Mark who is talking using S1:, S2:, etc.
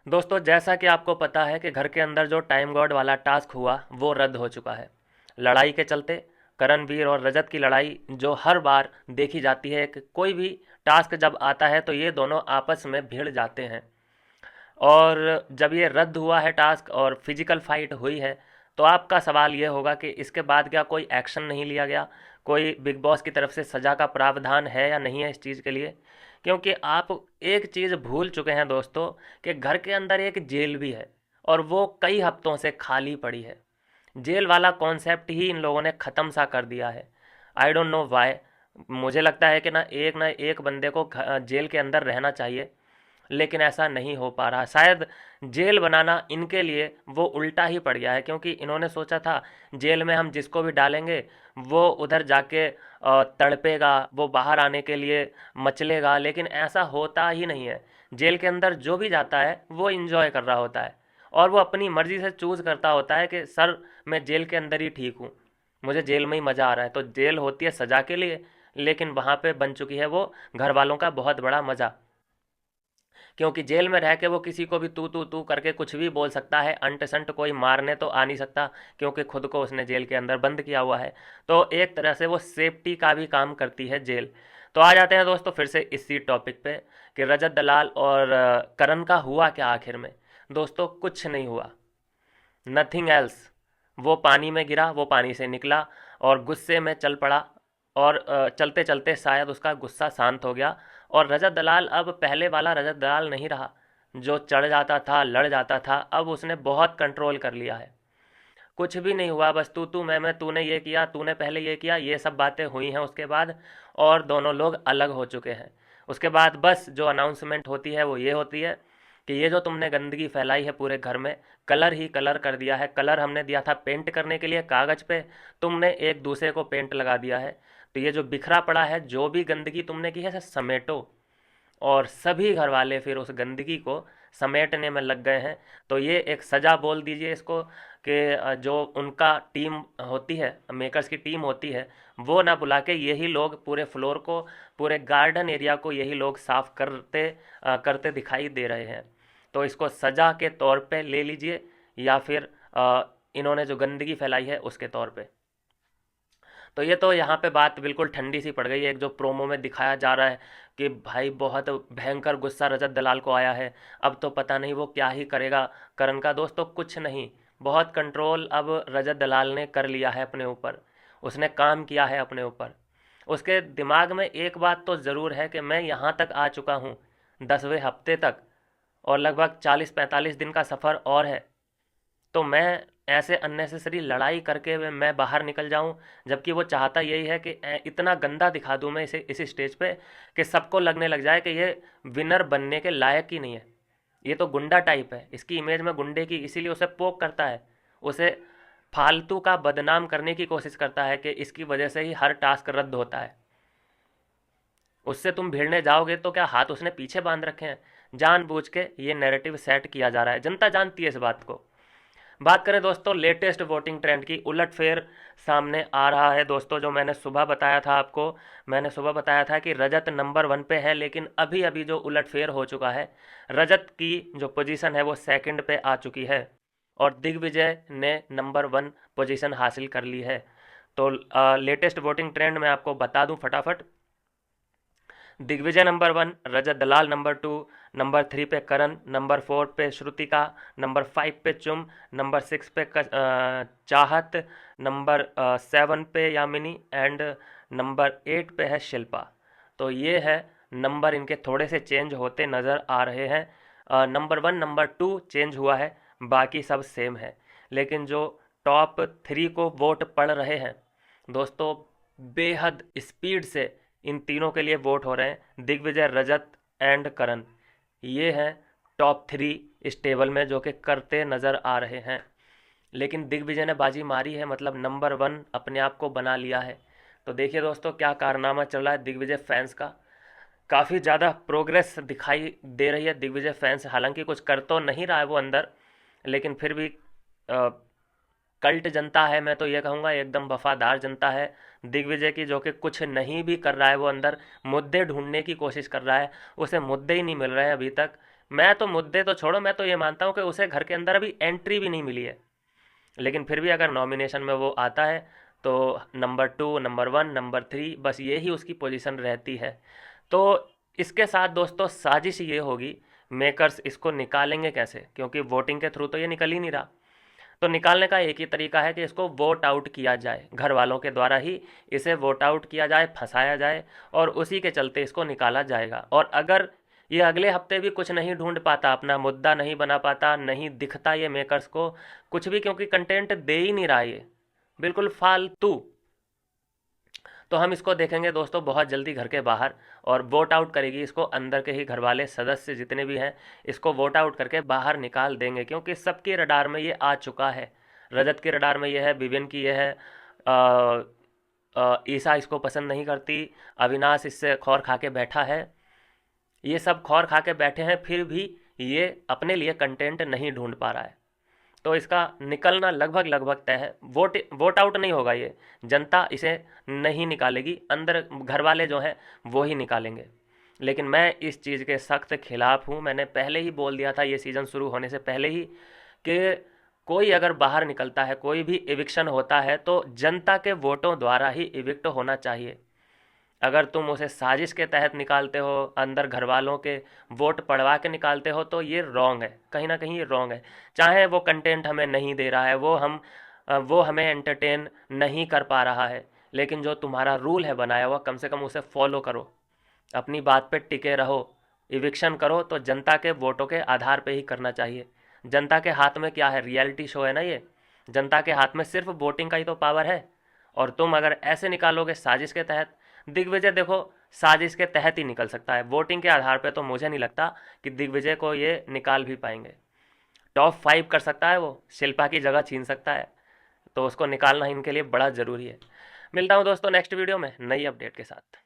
S1: दोस्तों जैसा कि आपको पता है कि घर के अंदर जो टाइम गॉड वाला टास्क हुआ वो रद्द हो चुका है। लड़ाई के चलते करणवीर और रजत की लड़ाई जो हर बार देखी जाती है कि कोई भी टास्क जब आता है तो ये दोनों आपस में भिड़ जाते हैं। और जब ये रद्द हुआ है टास्क और फिजिकल फाइट हुई है तो आपका सवाल ये होगा कि इसके बाद क्या कोई एक्शन नहीं लिया गया, कोई बिग बॉस की तरफ से सज़ा का प्रावधान है या नहीं है इस चीज़ के लिए। क्योंकि आप एक चीज़ भूल चुके हैं दोस्तों कि घर के अंदर एक जेल भी है और वो कई हफ्तों से खाली पड़ी है। जेल वाला कॉन्सेप्ट ही इन लोगों ने ख़त्म सा कर दिया है। I don't know why. मुझे लगता है कि ना एक बंदे को जेल के अंदर रहना चाहिए, लेकिन ऐसा नहीं हो पा रहा। शायद जेल बनाना इनके लिए वो उल्टा ही पड़ गया है, क्योंकि इन्होंने सोचा था जेल में हम जिसको भी डालेंगे वो उधर जाके तड़पेगा, वो बाहर आने के लिए मचलेगा, लेकिन ऐसा होता ही नहीं है। जेल के अंदर जो भी जाता है वो इंजॉय कर रहा होता है और वो अपनी मर्ज़ी से चूज़ करता होता है कि सर मैं जेल के अंदर ही ठीक हूँ, मुझे जेल में ही मज़ा आ रहा है। तो जेल होती है सज़ा के लिए, लेकिन वहाँ पे बन चुकी है वो घर वालों का बहुत बड़ा मज़ा। क्योंकि जेल में रह के वो किसी को भी तू तू तू करके कुछ भी बोल सकता है, अंट संट कोई मारने तो आ नहीं सकता, क्योंकि खुद को उसने जेल के अंदर बंद किया हुआ है। तो एक तरह से वो सेफ्टी का भी काम करती है जेल। तो आ जाते हैं दोस्तों फिर से इसी टॉपिक पे कि रजत दलाल और करण का हुआ क्या आखिर में। दोस्तों कुछ नहीं हुआ, नथिंग एल्स। वो पानी में गिरा, वो पानी से निकला और गुस्से में चल पड़ा और चलते चलते शायद उसका गुस्सा शांत हो गया और रजत दलाल अब पहले वाला रजत दलाल नहीं रहा जो चढ़ जाता था, लड़ जाता था। अब उसने बहुत कंट्रोल कर लिया है। कुछ भी नहीं हुआ, बस तू तू मैं, तूने ये किया, तूने पहले ये किया, ये सब बातें हुई हैं उसके बाद। और दोनों लोग अलग हो चुके हैं। उसके बाद बस जो अनाउंसमेंट होती है वो ये होती है कि ये जो तुमने गंदगी फैलाई है पूरे घर में, कलर ही कलर कर दिया है। कलर हमने दिया था पेंट करने के लिए कागज़ पे, तुमने एक दूसरे को पेंट लगा दिया है। तो ये जो बिखरा पड़ा है, जो भी गंदगी तुमने की है, इसे समेटो। और सभी घर वाले फिर उस गंदगी को समेटने में लग गए हैं। तो ये एक सज़ा बोल दीजिए इसको कि जो उनका टीम होती है, मेकर्स की टीम होती है, वो ना बुला के यही लोग पूरे फ्लोर को, पूरे गार्डन एरिया को यही लोग साफ करते दिखाई दे रहे हैं। तो इसको सज़ा के तौर पे ले लीजिए या फिर इन्होंने जो गंदगी फैलाई है उसके तौर पे। तो ये तो यहाँ पे बात बिल्कुल ठंडी सी पड़ गई है। एक जो प्रोमो में दिखाया जा रहा है कि भाई बहुत भयंकर गुस्सा रजत दलाल को आया है, अब तो पता नहीं वो क्या ही करेगा करण का। दोस्तों कुछ नहीं, बहुत कंट्रोल अब रजत दलाल ने कर लिया है अपने ऊपर, उसने काम किया है अपने ऊपर। उसके दिमाग में एक बात तो ज़रूर है कि मैं यहाँ तक आ चुका हूँ 10वें हफ्ते तक, और लगभग 40-45 दिन का सफ़र और है। तो मैं ऐसे अननेसेसरी लड़ाई करके मैं बाहर निकल जाऊं, जबकि वो चाहता यही है कि इतना गंदा दिखा दूं मैं इसे इस स्टेज पे कि सबको लगने लग जाए कि ये विनर बनने के लायक ही नहीं है, ये तो गुंडा टाइप है, इसकी इमेज में गुंडे की, इसीलिए उसे पोक करता है, उसे फालतू का बदनाम करने की कोशिश करता है कि इसकी वजह से ही हर टास्क रद्द होता है। उससे तुम भिड़ने जाओगे तो क्या हाथ उसने पीछे बांध रखे हैं? जानबूझ के ये नैरेटिव सेट किया जा रहा है, जनता जानती है इस बात को। बात करें दोस्तों लेटेस्ट वोटिंग ट्रेंड की, उलटफेर सामने आ रहा है दोस्तों। जो मैंने सुबह बताया था आपको, मैंने सुबह बताया था कि रजत नंबर 1 पे है, लेकिन अभी अभी जो उलटफेर हो चुका है, रजत की जो पोजीशन है वो सेकंड पे आ चुकी है और दिग्विजय ने नंबर 1 पोजीशन हासिल कर ली है। तो लेटेस्ट वोटिंग ट्रेंड मैं आपको बता दूं फटाफट। दिग्विजय नंबर 1, रजत दलाल नंबर 2, नंबर 3 पे करण, नंबर 4 पे श्रुतिका, नंबर 5 पे चुम, नंबर 6 पे चाहत, नंबर 7 पे यामिनी एंड नंबर 8 पे है शिल्पा। तो ये है नंबर, इनके थोड़े से चेंज होते नज़र आ रहे हैं। नंबर 1 नंबर 2 चेंज हुआ है, बाकी सब सेम है। लेकिन जो टॉप 3 को वोट पड़ रहे हैं दोस्तों, बेहद स्पीड से इन तीनों के लिए वोट हो रहे हैं। दिग्विजय, रजत एंड करण, ये हैं टॉप 3 इस टेबल में जो कि करते नज़र आ रहे हैं। लेकिन दिग्विजय ने बाजी मारी है, मतलब नंबर 1 अपने आप को बना लिया है। तो देखिए दोस्तों क्या कारनामा चल रहा है दिग्विजय फैंस का। काफ़ी ज़्यादा प्रोग्रेस दिखाई दे रही है दिग्विजय फैंस, हालांकि कुछ कर तो नहीं रहा है वो अंदर, लेकिन फिर भी कल्ट जनता है, मैं तो ये कहूँगा एकदम वफादार जनता है दिग्विजय की, जो कि कुछ नहीं भी कर रहा है, वो अंदर मुद्दे ढूंढने की कोशिश कर रहा है, उसे मुद्दे ही नहीं मिल रहे हैं अभी तक मैं तो मुद्दे तो छोड़ो, मैं तो ये मानता हूँ कि उसे घर के अंदर अभी एंट्री भी नहीं मिली है, लेकिन फिर भी अगर नॉमिनेशन में वो आता है तो नंबर 2, नंबर 1, नंबर 3, बस यही उसकी पोजीशन रहती है। तो इसके साथ दोस्तों साजिश ये होगी, मेकर्स इसको निकालेंगे कैसे, क्योंकि वोटिंग के थ्रू तो ये निकल ही नहीं रहा। तो निकालने का एक ही तरीका है कि इसको वोट आउट किया जाए, घर वालों के द्वारा ही इसे वोट आउट किया जाए, फंसाया जाए, और उसी के चलते इसको निकाला जाएगा। और अगर ये अगले हफ्ते भी कुछ नहीं ढूंढ पाता, अपना मुद्दा नहीं बना पाता, नहीं दिखता ये मेकर्स को कुछ भी, क्योंकि कंटेंट दे ही नहीं रहा ये, बिल्कुल फालतू, तो हम इसको देखेंगे दोस्तों बहुत जल्दी घर के बाहर, और वोट आउट करेगी इसको अंदर के ही घर वाले सदस्य जितने भी हैं, इसको वोट आउट करके बाहर निकाल देंगे, क्योंकि सबके रडार में ये आ चुका है। रजत के रडार में ये है, विविन की ये है, ईसा इसको पसंद नहीं करती, अविनाश इससे खौर खा के बैठा है, ये सब खौर खा के बैठे हैं, फिर भी ये अपने लिए कंटेंट नहीं ढूंढ पा रहा है। तो इसका निकलना लगभग लगभग तय है। वोट वोट आउट नहीं होगा ये, जनता इसे नहीं निकालेगी, अंदर घर वाले जो हैं वो ही निकालेंगे। लेकिन मैं इस चीज़ के सख्त खिलाफ हूँ, मैंने पहले ही बोल दिया था ये सीज़न शुरू होने से पहले ही कि कोई अगर बाहर निकलता है, कोई भी इविक्शन होता है, तो जनता के वोटों द्वारा ही इविक्ट होना चाहिए। अगर तुम उसे साजिश के तहत निकालते हो, अंदर घर वालों के वोट पड़वा के निकालते हो, तो ये रॉन्ग है, कहीं ना कहीं ये रॉन्ग है। चाहे वो कंटेंट हमें नहीं दे रहा है, वो हमें एंटरटेन नहीं कर पा रहा है, लेकिन जो तुम्हारा रूल है बनाया हुआ, कम से कम उसे फॉलो करो, अपनी बात पे टिके रहो। इविक्शन करो तो जनता के वोटों के आधार पे ही करना चाहिए। जनता के हाथ में क्या है, रियलिटी शो है ना ये, जनता के हाथ में सिर्फ वोटिंग का ही तो पावर है। और तुम अगर ऐसे निकालोगे साजिश के तहत, दिग्विजय देखो साजिश के तहत ही निकल सकता है, वोटिंग के आधार पे तो मुझे नहीं लगता कि दिग्विजय को ये निकाल भी पाएंगे। टॉप 5 कर सकता है वो, शिल्पा की जगह छीन सकता है, तो उसको निकालना इनके लिए बड़ा ज़रूरी है। मिलता हूँ दोस्तों नेक्स्ट वीडियो में नई अपडेट के साथ।